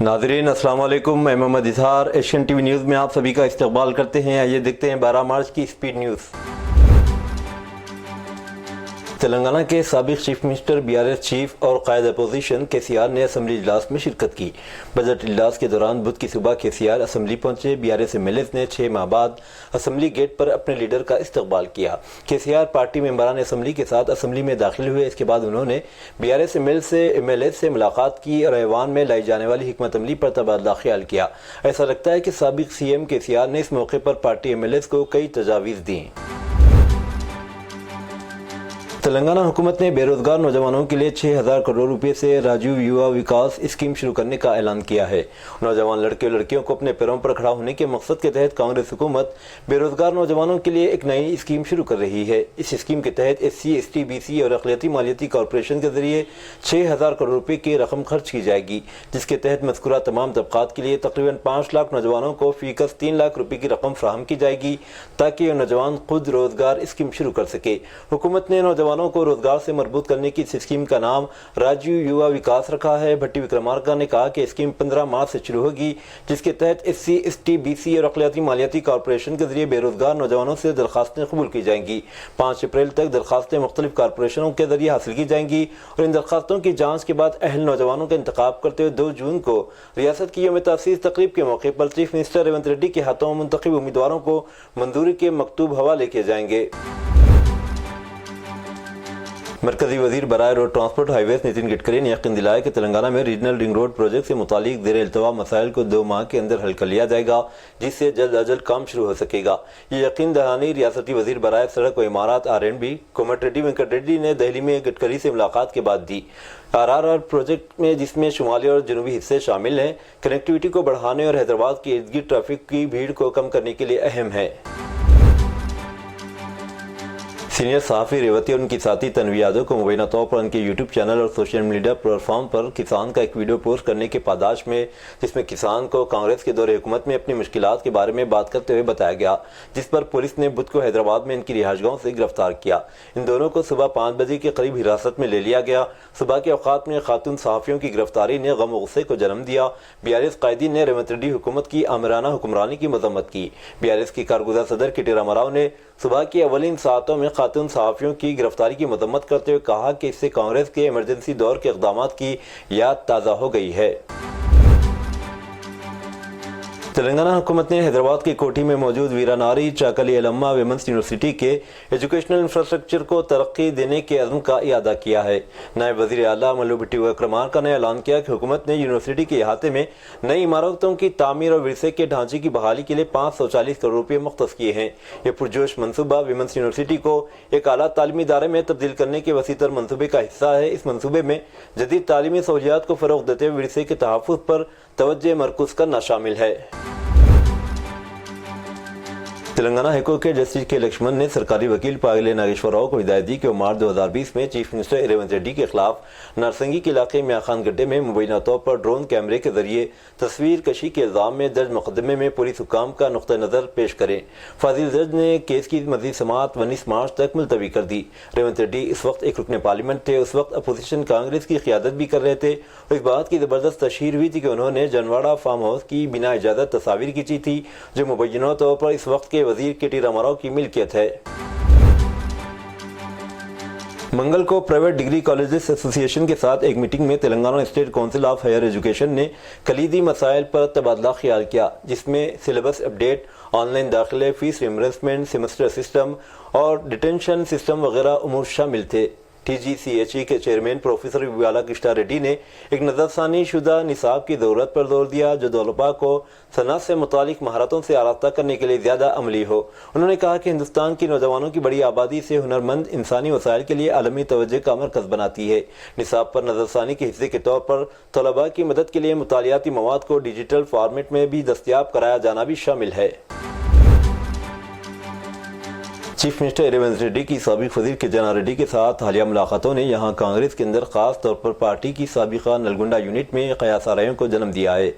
नाज़रीन अस्सलाम वालेकुम, मैं Mohammad Izhar Asian TV news में आप सभी का इस्तकबाल करते हैं। आइए देखते हैं 12 मार्च की स्पीड न्यूज़। तेलंगाना के साबिक चीफ मिनिस्टर बीआरएस चीफ और कायद अपोजिशन केसीआर ने असम्बली इजलास में शिरकत की। बजट इजलास के दौरान बुध की सुबह केसीआर असम्बली पहुंचे। बीआरएस एमएलएस ने 6 माह बाद असम्बली गेट पर अपने लीडर का इस्तकबाल किया। केसीआर पार्टी मेंबरान असम्बली के साथ असम्बली में दाखिल हुए। इसके बाद उन्होंने बीआरएस एमएलएस से मुलाकात की और ऐवान में लाई जाने वाली हिकमत अमली पर तबादला ख्याल किया। ऐसा लगता है कि साबिक सीएम केसीआर ने इस मौके पर पार्टी एमएलएस को कई तजावीज़ दी। तेलंगाना हुकूमत ने बेरोजगार नौजवानों के लिए 6,000 करोड़ रुपए से राजीव युवा विकास स्कीम शुरू करने का ऐलान किया है। नौजवान लड़के और लड़कियों को अपने पैरों पर खड़ा होने के मकसद के तहत कांग्रेस हुकूमत बेरोजगार नौजवानों के लिए एक नई स्कीम शुरू कर रही है। इस स्कीम के तहत SC, ST, BC और अक़लियती मालियती कॉरपोरेशन के जरिए 6,000 करोड़ रुपए की रकम खर्च की जाएगी, जिसके तहत मज़कूरा तमाम तबक़ात के लिए तकरीबन 5 लाख नौजवानों को फीकस 3 लाख रुपए की रकम फराहम की जाएगी, ताकि ये नौजवान खुद रोजगार स्कीम शुरू कर सके। हुकूमत ने नौजवानों को रोजगार से मरबूत करने की इस स्कीम का नाम राजीव युवा विकास रखा है। भट्टी विक्रमार्का ने कहा कि स्कीम 15 मार्च से शुरू होगी, जिसके तहत SC, ST, BC और अक़लियती मालियती कॉरपोरेशन के जरिए बेरोजगार नौजवानों से दरखास्तें कबूल की जाएंगी। 5 अप्रैल तक दरखास्तें मुख्तलिफ कॉरपोरेशनों के जरिए हासिल की जाएंगी और इन दरखास्तों की जाँच के बाद अहल नौजवानों का इंतखाब करते हुए 2 जून को रियासत की यौम तासीस तकरीब के मौके पर चीफ मिनिस्टर रेवंत रेड्डी के हाथों मुंतखब उम्मीदवारों को मंजूरी के मकतूब हवाले किए जाएंगे। मरकजी वजीर बराए road transport highways Nitin Gadkari ने यकीन दिलाया कि तेलंगाना में रीजनल रिंग रोड प्रोजेक्ट से मुतालिक ज़ेर इल्तवा मसाइल को 2 माह के अंदर हल कर लिया जाएगा, जिससे जल्द अज जल्द काम शुरू हो सकेगा। ये यकीन दहानी रियासती वजीर बराए सड़क व इमारत RNB कोमटिरेड्डी वेंकट रेड्डी ने दिल्ली में गडकरी से मुलाकात के बाद दी। RRR प्रोजेक्ट में, जिसमें शुमाली और जनूबी हिस्से शामिल हैं, कनेक्टिविटी को बढ़ाने और हैदराबाद के इर्द गिर्द ट्रैफिक की भीड़ को कम करने के लिए अहम है। सीनियर सहाफ़ी रेवती और उनकी साथी तन्वी यादव को मुबैना तौर पर उनके यूट्यूब चैनल और सोशल मीडिया प्लेटफॉर्म पर किसान का एक वीडियो पोस्ट करने के पादाश में, जिसमें किसान को कांग्रेस के दौरे हुकूमत में अपनी मुश्किलात के बारे में बात करते हुए बताया गया, जिस पर पुलिस ने बुध को हैदराबाद में इनकी रिहाइशगाहों से गिरफ्तार किया। इन दोनों को सुबह 5 बजे के करीब हिरासत में ले लिया गया। सुबह के औकात में खातून सहाफ़ियों की गिरफ्तारी ने गम और गुस्से को जन्म दिया। BRS कायदीन ने रेवंत रेड्डी हुकूमत की आमराना हुक्मरानी की मजम्मत की। BRS की कारगुज़र सदर किटी रामाराव ने सुबह की अवलिन सातों में खातून सहाफ़ियों की गिरफ्तारी की मजम्मत करते हुए कहा कि इससे कांग्रेस के इमरजेंसी दौर के इक़दामात की याद ताज़ा हो गई है। तेलंगाना हुकूमत ने हैदराबाद की कोठी में मौजूद वीरानारी चाकली एलम्मा विमेंस यूनिवर्सिटी के एजुकेशनल इंफ्रास्ट्रक्चर को तरक्की देने के अज़्म का इरादा किया है। नायब वज़ीर आला मल्लू भट्टी विक्रमार्का ने ऐलान किया कि हुकूमत ने यूनिवर्सिटी के अहाते में नई इमारतों की तामीर और विरसे के ढांचे की बहाली के लिए 540 करोड़ रुपये मुख्तस किए हैं। ये पुरजोश मनसूबा विमेंस यूनिवर्सिटी को एक आला तालीमी इदारे में तब्दील करने के वसीतर मनसूबे का हिस्सा है। इस मनसूबे में जदीद तालीमी सहूलियात को फ़रोग़ देते हुए विरसे के तहफ़्फ़ुज़ पर तवज्जो मरकूज़ करना शामिल है। तेलंगाना हाईकोर्ट के जस्टिस के लक्ष्मण ने सरकारी वकील पागले नागेश्वर राव को हिदायत दी कि वो मार्च 2020 में चीफ मिनिस्टर रेवंत रेड्डी के खिलाफ नारसंगी के इलाके में खान गड्ढे में मुबैना तौर पर ड्रोन कैमरे के जरिए तस्वीर कशी के इल्जाम में दर्ज मुकदमे में पुलिस हुकाम का नुक्ता नज़र पेश करें। फाजिल जज ने केस की मज़ीद समाअत 19 मार्च तक मुलतवी कर दी। रेवंत रेड्डी इस वक्त एक रुकन पार्लियामेंट थे। उस वक्त अपोजिशन कांग्रेस की क़ियादत भी कर रहे थे और इस बात की ज़बरदस्त तशहीर हुई थी कि उन्होंने जनवाड़ा फार्म हाउस की बिना इजाज़त तस्वीर खींची थी, जो मुबैना तौर पर इस वक्त के वजीर किटी रामाराव की मिल्कियत है। मंगल को प्राइवेट डिग्री कॉलेजेस एसोसिएशन के साथ एक मीटिंग में Telangana state council of higher education ने कलीदी मसाइल पर तबादला ख्याल किया, जिसमें सिलेबस अपडेट, ऑनलाइन दाखिले, फीस रिम्बर्समेंट, सेमेस्टर सिस्टम और डिटेंशन सिस्टम वगैरह उमूर शामिल थे। TGCHE के चेयरमैन प्रोफेसर बाला कृष्णा रेड्डी ने एक नज़रसानी शुदा निसाब की ज़रूरत पर जोर दिया, जो तलबा को सनअत से मुतालिक महारतों से आरास्ता करने के लिए ज़्यादा अमली हो। उन्होंने कहा कि हिंदुस्तान की नौजवानों की बड़ी आबादी से हुनरमंद इंसानी वसाइल के लिए आलमी तवज्जो का मरकज़ बनाती है। निसाब पर नज़रसानी के हिस्से के तौर पर तलबा की मदद के लिए मुतालियाती मवाद को डिजिटल फॉर्मेट में भी दस्तयाब कराया जाना भी शामिल है। चीफ मिनिस्टर रेवंत रेड्डी की साबिक वजीर के जना रेड्डी के साथ हालिया मुलाकातों ने यहां कांग्रेस के अंदर खास तौर पर पार्टी की साबिका नलगुंडा यूनिट में कयासारायों को जन्म दिया है।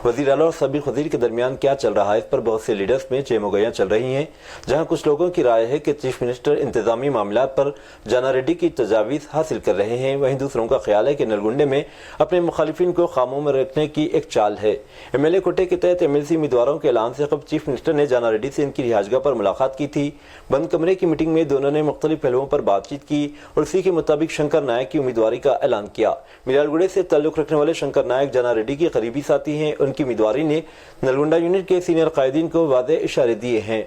वजीर आला और साबिक वजीर के दरमियान क्या चल रहा है, इस पर बहुत से लीडर्स में चेमोगैयां चल रही हैं। जहां कुछ लोगों की राय है कि चीफ मिनिस्टर इंतजामी मामला पर जना रेड्डी की तजावीज़ हासिल कर रहे हैं, वहीं दूसरों का ख्याल है कि नलगुंडे में अपने मुखालिफिन को खामों में रखने की एक चाल है। MLA कोटे के तहत MLC उम्मीदवारों के ऐलान से कबल चीफ मिनिस्टर ने जना रेड्डी से इनकी रिहाइशगाह पर मुलाकात की थी। बंद कमरे की मीटिंग में दोनों ने मुख्तलिफ पहलुओं पर बातचीत की और इसी के मुताबिक शंकर नायक की उम्मीदवारी का ऐलान किया। मिर्यालगुड़े से ताल्लुक रखने वाले शंकर नायक जना रेड्डी के करीबी साथी हैं। उनकी उम्मीदवारी ने नलगुंडा यूनिट के सीनियर कायदीन को वादे इशारे दिए हैं।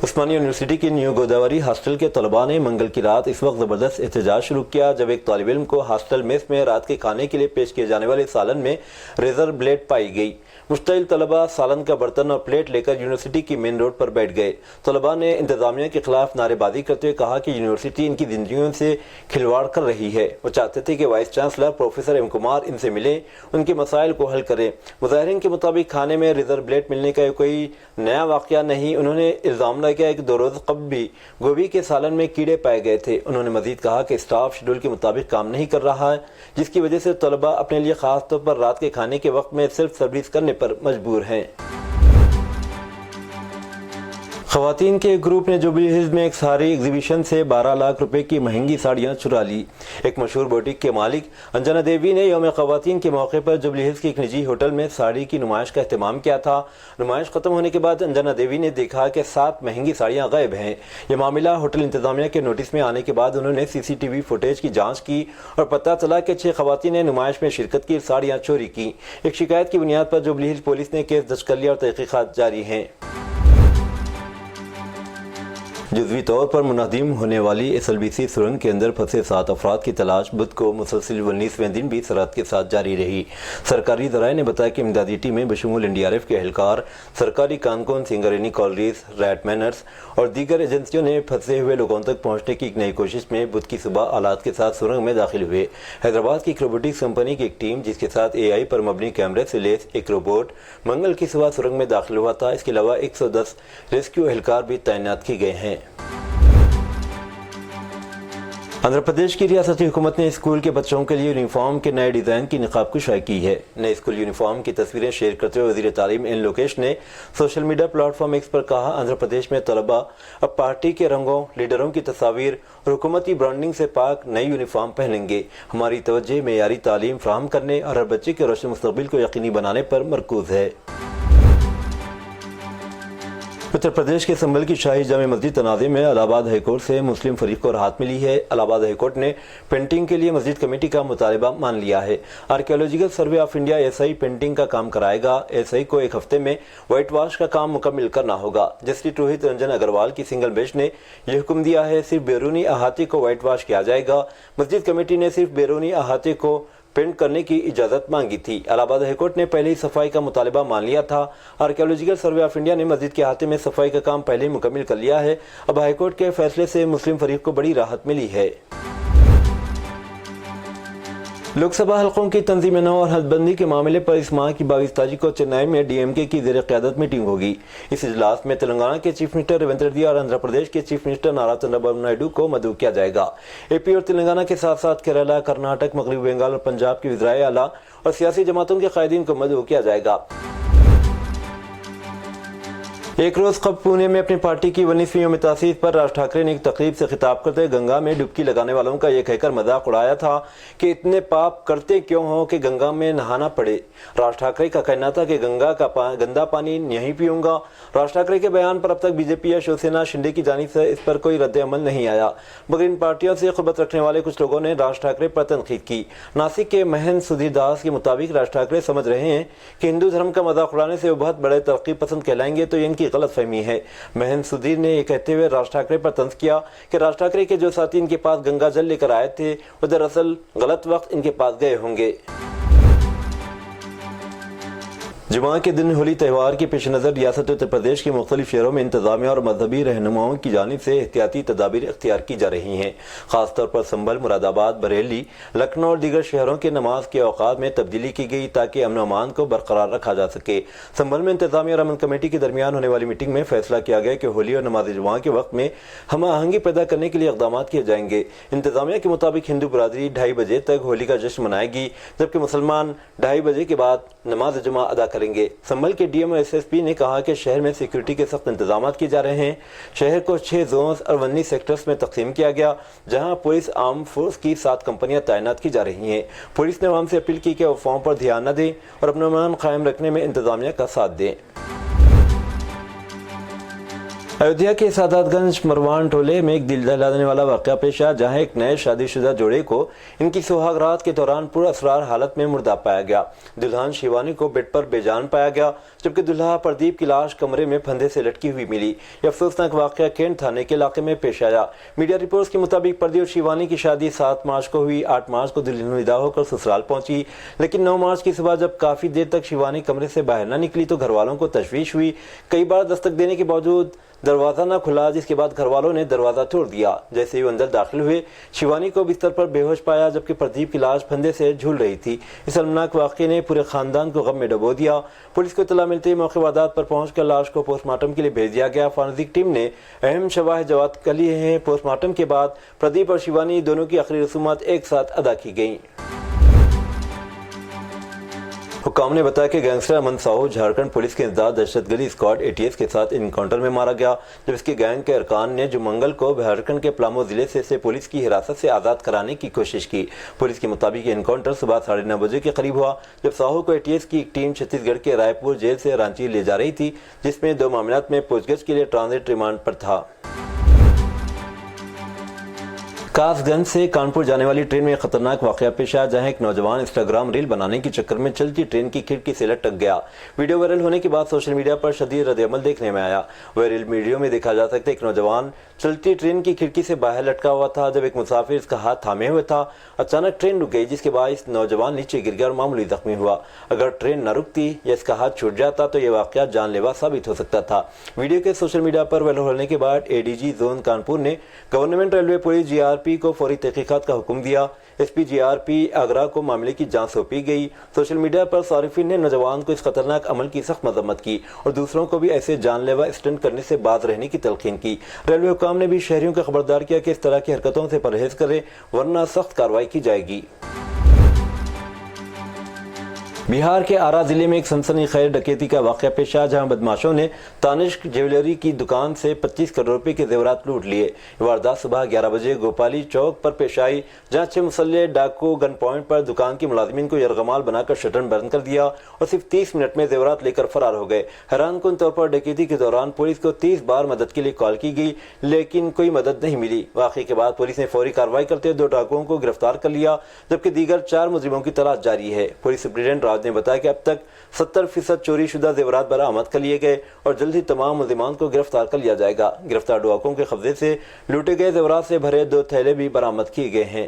उस्मानिया यूनिवर्सिटी की न्यू गोदावरी हॉस्टल के तलबा ने मंगल की रात इस वक्त ज़बरदस्त एहतजाज शुरू किया जब एक तालिब इल्म को हॉस्टल मेस में रात के खाने के लिए पेश किए जाने वाले सालन में रेजर ब्लेड पाई गई। मुश्तइल तलबा सालन का बर्तन और प्लेट लेकर यूनिवर्सिटी की मेन रोड पर बैठ गए। तलबा ने इंतजामिया के खिलाफ नारेबाजी करते हुए कहा कि यूनिवर्सिटी इनकी जिंदगियों से खिलवाड़ कर रही है। वो चाहते थे कि vice chancellor professor M Kumar इनसे मिले, उनके मसाइल को हल करें। मुजाहिरीन के मुताबिक खाने में रेजर ब्लेड मिलने का कोई नया वाक़या नहीं। उन्होंने इल्ज़ाम लगाया कि 2 रोज़ कबल भी गोभी के सालन में कीड़े पाए गए थे। उन्होंने मजीद कहा कि स्टाफ शेड्यूल के मुताबिक काम नहीं कर रहा है, जिसकी वजह से तलबा अपने लिए खास तौर पर रात के खाने के वक्त में सेल्फ सर्विस करने पर मजबूर हैं। खवातीन के एक ग्रुप ने जुबली हिल्स में एक साड़ी एग्जीबिशन से 12 लाख रुपए की महंगी साड़ियां चुरा ली। एक मशहूर बुटीक के मालिक अंजना देवी ने यौम खवातीन के मौके पर जुबली हिल्स के एक निजी होटल में साड़ी की नुमाइश का एहतमाम किया था। नुमाइश खत्म होने के बाद अंजना देवी ने देखा कि 7 महंगी साड़ियां गायब हैं। यह मामला होटल इंतजामिया के नोटिस में आने के बाद उन्होंने CCTV फुटेज की जाँच की और पता चला कि 6 खवातीन ने नुमाइश में शिरकत की साड़ियाँ चोरी की। एक शिकायत की बुनियाद पर जुबली हिल्स पुलिस ने केस दर्ज कर लिया और तहकीकात जारी हैं। जुज़वी तौर पर मुनहदिम होने वाली SLBC सुरंग के अंदर फंसे 7 अफराद की तलाश बुध को मुसलसिल 19वें दिन भी सरहद के साथ जारी रही। सरकारी ज़राए ने बताया कि इमदादी टीमें बशमूल NDRF के एहलकार, सरकारी कानकून, सिंगरेनी कॉलरीज, रैट मैनर्स और दीगर एजेंसियों ने फंसे हुए लोगों तक पहुँचने की एक नई कोशिश में बुध की सुबह आलात के साथ सुरंग में दाखिल हुए। हैदराबाद की एक रोबोटिक्स कंपनी की एक टीम जिसके साथ AI पर मबनी कैमरे से लेस एक रोबोट मंगल की सुबह सुरंग में दाखिल हुआ था। इसके अलावा 110 रेस्क्यू एहलकार भी तैनात किए गए हैं। आंध्र प्रदेश की रियासती हुकूमत ने स्कूल के बच्चों के लिए यूनिफॉर्म के नए डिज़ाइन की निकाब कुशाई की है। नए स्कूल यूनिफॉर्म की तस्वीरें शेयर करते हुए वज़ीर तालीम एन लोकेश ने सोशल मीडिया प्लेटफॉर्म X पर कहा, आंध्र प्रदेश में तलबा अब पार्टी के रंगों, लीडरों की तस्वीर और हुकूमती ब्रांडिंग से पाक नई यूनिफॉर्म पहनेंगे। हमारी तवज्जो मेयारी तालीम फराहम करने और हर बच्चे के रोशन मुस्तकबिल को यकीनी बनाने पर मरकूज है। उत्तर प्रदेश के संभल की शाही जामे मस्जिद तनाज़े में इलाहाबाद हाईकोर्ट से मुस्लिम फरीक को राहत मिली है। इलाहाबाद हाईकोर्ट ने पेंटिंग के लिए मस्जिद कमेटी का मुतालबा मान लिया है। Archaeological survey of India SI painting का काम कराएगा। SI को 1 हफ्ते में वाइट वॉश का काम मुकम्मल करना होगा। जस्टिस रोहित रंजन अग्रवाल की सिंगल बेंच ने यह हुक्म दिया है। सिर्फ बैरूनी अहाते को वाइट वॉश किया जाएगा। मस्जिद कमेटी ने सिर्फ बैरूनी अहाते को पेंट करने की इजाज़त मांगी थी। इलाहाबाद हाईकोर्ट ने पहले ही सफाई का मुतालबा मान लिया था। आर्कियोलॉजिकल सर्वे ऑफ इंडिया ने मस्जिद के अहाते में सफाई का काम पहले ही मुकम्मल कर लिया है। अब हाईकोर्ट के फैसले से मुस्लिम फरीक को बड़ी राहत मिली है। लोकसभा हल्कों की तंजीम नौ और हदबंदी के मामले पर इस माह की 22 तारीख को चेन्नई में DMK की ज़ेर क़यादत मीटिंग होगी। इस इजलास में तेलंगाना के चीफ मिनिस्टर रेवंत रेड्डी और आंध्र प्रदेश के चीफ मिनिस्टर नारा चंद्रबाबू नायडू को मदऊ किया जाएगा। AP और तेलंगाना के साथ साथ केरला, कर्नाटक, मगरबी बंगाल और पंजाब के वज़ीराए आला और सियासी जमातों के कायदीन को मदऊ किया जाएगा। एक रोज कब पुणे में अपनी पार्टी की 19वीं यौम तासीस पर राज ठाकरे ने एक तकरीब से खिताब करते गंगा में डुबकी लगाने वालों का यह कहकर मजाक उड़ाया था कि इतने पाप करते क्यों हो कि गंगा में नहाना पड़े। राज ठाकरे का कहना था कि गंगा का गंदा पानी नहीं पीऊंगा। राज ठाकरे के बयान पर अब तक बीजेपी या शिवसेना शिंदे की जानिब से इस पर कोई रद्द अमल नहीं आया, मगर इन पार्टियों से ख़ुर्बत रखने वाले कुछ लोगों ने राज ठाकरे पर तनकीद की। नासिक के महंत सुधीर दास के मुताबिक राज ठाकरे समझ रहे हैं कि हिंदू धर्म का मजाक उड़ाने से वो बहुत बड़े तरक्की पसंद कहलाएंगे, तो इनकी गलत फहमी है। महंत सुधीर ने यह कहते हुए राज ठाकरे पर तंज किया कि राज ठाकरे के जो साथी इनके पास गंगा जल लेकर आए थे वो दरअसल गलत वक्त इनके पास गए होंगे। जुमा के दिन होली त्यौहार के पेश नज़र रियासत उत्तर प्रदेश के मुख्तलिफ शहरों में इंतजामिया और मजहबी रहनुमाओं की जानिब से एहतियाती तदाबीर इख्तियार की जा रही हैं। खासतौर पर संभल, मुरादाबाद, बरेली, लखनऊ और दीगर शहरों के नमाज के औकात में तब्दीली की गई ताकि अमन अमान को बरकरार रखा जा सके। संभल में इंतजामिया और अमन कमेटी के दरमियान होने वाली मीटिंग में फैसला किया गया कि होली और नमाज जुमा के वक्त में हम आहंगी पैदा करने के लिए इक़दाम किए जाएंगे। इंतजामिया के मुताबिक हिंदू बरादरी 2:30 बजे तक होली का जश्न मनाएगी, जबकि मुसलमान 2:30 बजे के बाद नमाज जुमा अदा करेंगे। संभल के डीएम और एसएसपी ने कहा कि शहर में सिक्योरिटी के सख्त इंतजाम किए जा रहे हैं। शहर को 6 जोन्स और 19 सेक्टर्स में तकसीम किया गया, जहां पुलिस आर्म फोर्स की 7 कंपनियां तैनात की जा रही हैं। पुलिस ने आवाम से अपील की कि अफवाहों पर ध्यान न दें और अपना अमन कायम रखने में इंतजामिया का साथ दें। अयोध्या के सादातगंज मरवान टोले में एक दिल दहला देने वाला वाक़या पेश आया, जहां एक नए शादीशुदा जोड़े को इनकी सुहागरात के दौरान पुरअसरार हालत में मुर्दा पाया गया। दुल्हन शिवानी को बेड पर बेजान पाया गया, जबकि दुल्हा प्रदीप की लाश कमरे में फंदे से लटकी हुई मिली। यह अफसोसनाक वाक़या कैंट थाने के इलाके में पेश आया। मीडिया रिपोर्ट्स के मुताबिक प्रदीप और शिवानी की शादी 7 मार्च को हुई। 8 मार्च को दुल्हन विदा होकर ससुराल पहुंची, लेकिन 9 मार्च की सुबह जब काफ़ी देर तक शिवानी कमरे से बाहर न निकली तो घर वालों को तशवीश हुई। कई बार दस्तक देने के बावजूद दरवाज़ा न खुला, जिसके बाद घर वालों ने दरवाज़ा तोड़ दिया। जैसे ही वो अंदर दाखिल हुए, शिवानी को बिस्तर पर बेहोश पाया, जबकि प्रदीप की लाश फंदे से झूल रही थी। इस अलमनाक वाक़े ने पूरे खानदान को गम में डुबो दिया। पुलिस को इत्तला मिलते ही मौके वारदात पर पहुंचकर लाश को पोस्टमार्टम के लिए भेज दिया गया। फॉरेंसिक टीम ने अहम शवाहिद जब्त कर लिए हैं। पोस्टमार्टम के बाद प्रदीप और शिवानी दोनों की आखिरी रसूमात एक साथ अदा की गईं। हुक्काम ने बताया कि गैंगस्टर अमन साहू झारखंड पुलिस के इंसदाद दहशतगर्दी स्क्वाड ATS के साथ इनकाउंटर में मारा गया, जब इसके गैंग के अरकान ने जो मंगल को झारखंड के पलामू जिले से इसे पुलिस की हिरासत से आज़ाद कराने की कोशिश की। पुलिस के मुताबिक इनकाउंटर सुबह 9:30 बजे के करीब हुआ, जब साहू को ATS की एक टीम छत्तीसगढ़ के रायपुर जेल से रांची ले जा रही थी, जिसमें 2 मामलात में पूछगछ के लिए ट्रांजिट रिमांड पर था। कासगंज से कानपुर जाने वाली ट्रेन में खतरनाक वाकया पेश आया, जहां एक नौजवान इंस्टाग्राम रील बनाने के चक्कर में चलती ट्रेन की खिड़की से लटक गया। वीडियो वायरल होने के बाद सोशल मीडिया पर शदीद रद्द-ए-अमल देखने में आया। वायरल वीडियो में देखा जा सकता है एक नौजवान चलती ट्रेन की खिड़की से बाहर लटका हुआ था, जब एक मुसाफिर इसका हाथ थामे हुए था। अचानक ट्रेन रुक गई, जिसके बायस नौजवान नीचे गिर गया और मामूली जख्मी हुआ। अगर ट्रेन न रुकती या इसका हाथ छूट जाता तो यह वाकया जानलेवा साबित हो सकता था। वीडियो के सोशल मीडिया पर वायरल होने के बाद ADG जोन कानपुर ने गवर्नमेंट रेलवे पुलिस GRP को फौरी तहकीकात का हुक्म दिया। SP GRP आगरा को मामले की जांच सौंपी गई। सोशल मीडिया पर सारिफिन ने नौजवान को इस खतरनाक अमल की सख्त मजम्मत की और दूसरों को भी ऐसे जानलेवा स्टंट करने से बाज रहने की तलकीन की। रेलवे हुक्काम ने भी शहरियों को खबरदार किया कि इस तरह की हरकतों से परहेज करें, वरना सख्त कार्रवाई की जाएगी। बिहार के आरा जिले में एक सनसनीखेज डकैती का वाकया पेश आया, जहां बदमाशों ने तानिश्क ज्वेलरी की दुकान से 25 करोड़ रुपए के जेवरात लूट लिए। वारदात सुबह 11 बजे गोपाली चौक पर पेश आई, जहां 6 मुसल्ले डाकू गन पॉइंट पर दुकान की मुलाजिमीन को यरगमाल बनाकर शटर बंद कर दिया और सिर्फ 30 मिनट में जेवरात लेकर फरार हो गए। हैरानकुन तौर पर डकैती के दौरान पुलिस को 30 बार मदद के लिए कॉल की गई, लेकिन कोई मदद नहीं मिली। वाकये के बाद पुलिस ने फौरी कार्रवाई करते हुए 2 डाकुओं को गिरफ्तार कर लिया, जबकि दीगर 4 मुजरिमों की तलाश जारी है। पुलिस सुप्रीडेंट ने बताया कि अब तक 70% चोरी शुदा जेवरात बरामद कर लिए गए और जल्द ही तमाम मुलजिमान को गिरफ्तार कर लिया जाएगा। गिरफ्तार डाकुओं के कब्जे से लूटे गए जेवरात से भरे 2 थैले भी बरामद किए गए हैं।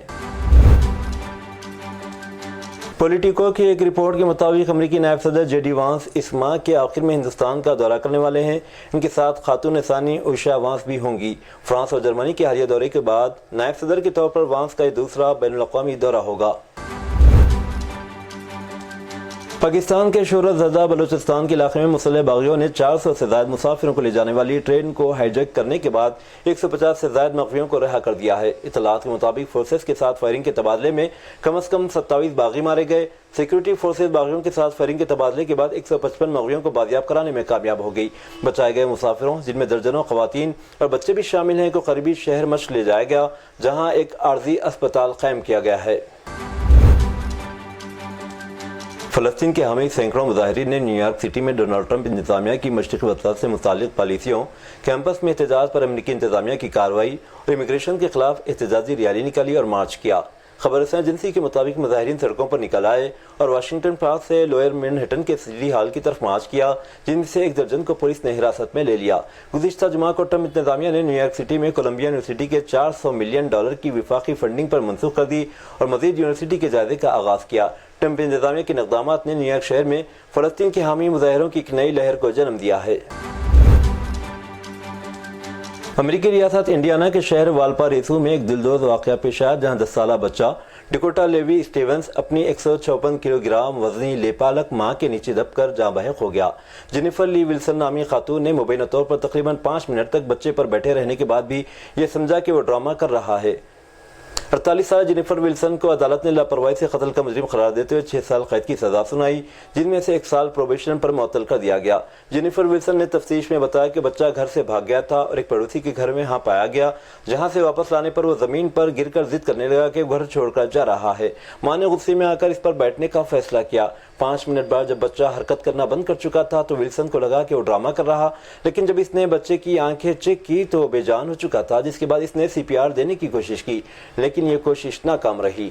पॉलिटिको की एक रिपोर्ट के मुताबिक अमेरिकी नायब सदर JD वांस इस माह के आखिर में हिंदुस्तान का दौरा करने वाले हैं। इनके साथ खातून निशानी उषा वांस भी होंगी। फ्रांस और जर्मनी के हालिया दौरे के बाद नायब सदर के तौर पर वांस का यह दूसरा बैनुल-अक़वामी दौरा होगा। पाकिस्तान के शोहरत ज़दा बलूचिस्तान के इलाके में मुसल्लह बागियों ने 400 से ज़ायद मुसाफिरों को ले जाने वाली ट्रेन को हाईजैक करने के बाद 150 से ज़ायद मग़वियों को रिहा कर दिया है। इत्तलात के मुताबिक फोर्सेस के साथ फायरिंग के तबादले में कम से कम 27 बागी मारे गए। सिक्योरिटी फोर्सेस बागियों के साथ फायरिंग के तबादले के बाद 155 मग़वियों को बाजियाब कराने में कामयाब हो गई। बचाए गए मुसाफिरों, जिनमें दर्जनों ख़वातीन और बच्चे भी शामिल हैं, को करीबी शहर मश्क ले जाया गया, जहाँ एक आर्जी अस्पताल कायम किया गया है। फ़लस्तीन के हामी सैकड़ों मुजाहिरीन ने न्यूयॉर्क सिटी में डोनाल्ड ट्रंप इंतजामिया की मशरिक़ी वसात से मुताल्लिक़ पॉलिसियों, कैंपस में एहतजाज पर अमरीकी इंतजामिया की कार्रवाई और इमिग्रेशन के खिलाफ एहतजाजी रैली निकाली और मार्च किया। خبر رساں ایجنسی کے مطابق مظاہرین سڑکوں پر نکل آئے اور واشنگٹن پارک سے لوئر مینہٹن کے سٹی ہال کی طرف مارچ کیا، جن میں سے 1 درجن کو پولیس نے حراست میں لے لیا۔ گزشتہ جمعہ کو ٹرمپ انتظامیہ نے نیو یارک سٹی میں کولمبیا یونیورسٹی کے $400 ملین کی وفاقی فنڈنگ پر منسوخ کر دی اور مزید یونیورسٹی کے جائزے کا آغاز کیا۔ ٹرمپ انتظامیہ کے اقدامات نے نیو یارک شہر میں فلسطین کے حامی مظاہروں کی ایک نئی لہر کو جنم دیا ہے۔ امریکی ریاست انڈیانا کے شہر والپاریسو میں ایک دلدوز واقعہ پیش آیا جہاں 10 سالہ بچہ ڈیکوٹا لیوی اسٹیونز اپنی 156 کلو گرام وزنی لیپالک ماں کے نیچے دب کر جاں بحق ہو گیا۔ جینیفر لی ولسن نامی خاتون نے مبینہ طور پر تقریباً 5 منٹ تک بچے پر بیٹھے رہنے کے بعد بھی یہ سمجھا کہ وہ ڈرامہ کر رہا ہے۔ 48 سالہ جینیفر ولسن کو عدالت نے لاپرواہی سے قتل کا مجرم قرار دیتے ہوئے 6 سال قید کی سزا سنائی، جن میں سے 1 سال پروبیشن پر معطل کر دیا گیا۔ جینیفر ولسن نے تفتیش میں بتایا کہ بچہ گھر سے بھاگ گیا تھا اور ایک پڑوسی کے گھر میں پایا گیا، جہاں سے واپس لانے پر وہ زمین پر گر کر ضد کرنے لگا کہ گھر چھوڑ کر جا رہا ہے۔ ماں نے غصے میں آ کر اس پر بیٹھنے کا فیصلہ کیا۔ 5 منٹ بعد جب بچہ حرکت کرنا بند کر چکا تھا تو ولسن کو لگا کہ وہ ڈرامہ کر رہا، لیکن جب اس نے بچے کی آنکھیں چیک کی تو وہ بے جان ہو چکا تھا، جس کے بعد اس نے CPR دینے کی کوشش کی، لیکن یہ کوشش ناکام رہی۔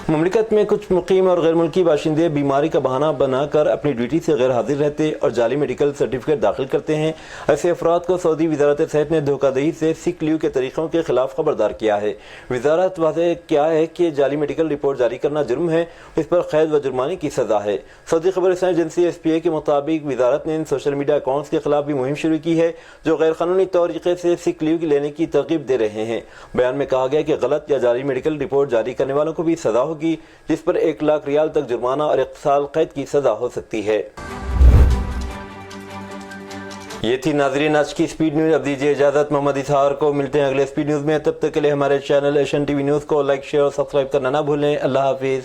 مملکت میں کچھ مقیم اور غیر ملکی باشندے بیماری کا بہانہ بنا کر اپنی ڈیوٹی سے غیر حاضر رہتے اور جعلی میڈیکل سرٹیفکیٹ داخل کرتے ہیں۔ ایسے افراد کو سعودی وزارت صحت نے دھوکہ دہی سے سک لیو کے طریقوں کے خلاف خبردار کیا ہے۔ وزارت واضح کیا ہے کہ جعلی میڈیکل رپورٹ جاری کرنا جرم ہے، اس پر قید و جرمانے کی سزا ہے۔ سعودی خبر رساں ایجنسی SPA کے مطابق وزارت نے ان سوشل میڈیا اکاؤنٹس کے خلاف بھی مہم شروع کی ہے جو غیر قانونی طریقے سے سک لیو لینے کی ترغیب دے رہے ہیں۔ بیان میں کہا گیا کہ غلط یا جعلی میڈیکل رپورٹ جاری کرنے والوں کو بھی سزا ہوگی، جس پر 1 لاکھ ریال تک جرمانہ اور 1 سال قید کی سزا ہو سکتی ہے۔ یہ تھی ناظرین آج کی سپیڈ نیوز۔ اب دیجیے اجازت، محمد اسحار کو ملتے ہیں اگلے سپیڈ نیوز میں۔ تب تک کے لیے ہمارے channel Asian T V news کو لائک، شیئر اور سبسکرائب کرنا نہ بھولیں۔ اللہ حافظ۔